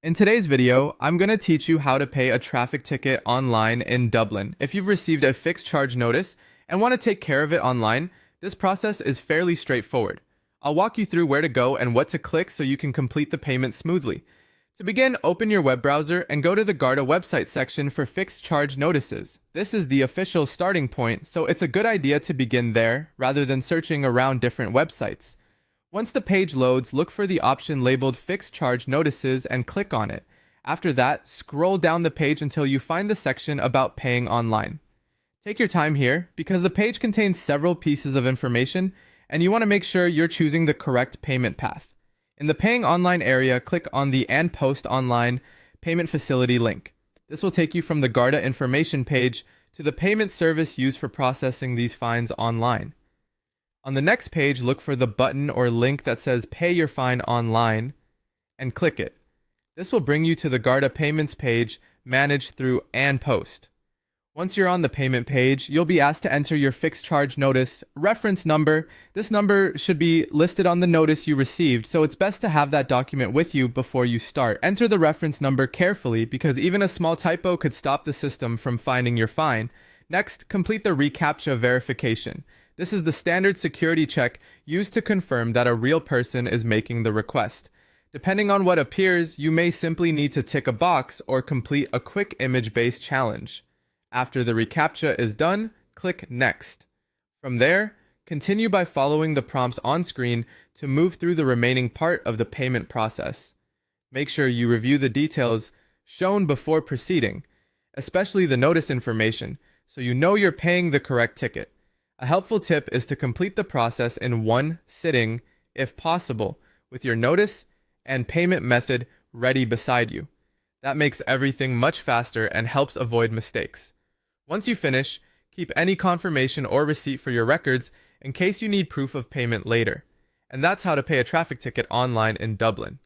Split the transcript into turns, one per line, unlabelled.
In today's video, I'm going to teach you how to pay a traffic ticket online in Dublin. If you've received a fixed charge notice and want to take care of it online, this process is fairly straightforward. I'll walk you through where to go and what to click so you can complete the payment smoothly. To begin, open your web browser and go to the Garda website section for fixed charge notices. This is the official starting point, so it's a good idea to begin there rather than searching around different websites. Once the page loads, look for the option labeled Fixed Charge Notices and click on it. After that, scroll down the page until you find the section about paying online. Take your time here because the page contains several pieces of information and you want to make sure you're choosing the correct payment path. In the Paying Online area, click on the And Post Online Payment Facility link. This will take you from the Garda information page to the payment service used for processing these fines online. On the next page, look for the button or link that says Pay Your Fine Online and click it. This will bring you to the Garda Payments page managed through And Post. Once you're on the payment page, you'll be asked to enter your fixed charge notice reference number. This number should be listed on the notice you received, so it's best to have that document with you before you start. Enter the reference number carefully because even a small typo could stop the system from finding your fine. Next, complete the reCAPTCHA verification. This is the standard security check used to confirm that a real person is making the request. Depending on what appears, you may simply need to tick a box or complete a quick image-based challenge. After the reCAPTCHA is done, click Next. From there, continue by following the prompts on screen to move through the remaining part of the payment process. Make sure you review the details shown before proceeding, especially the notice information, so you know you're paying the correct ticket. A helpful tip is to complete the process in one sitting, if possible, with your notice and payment method ready beside you. That makes everything much faster and helps avoid mistakes. Once you finish, keep any confirmation or receipt for your records in case you need proof of payment later. And that's how to pay a traffic ticket online in Dublin.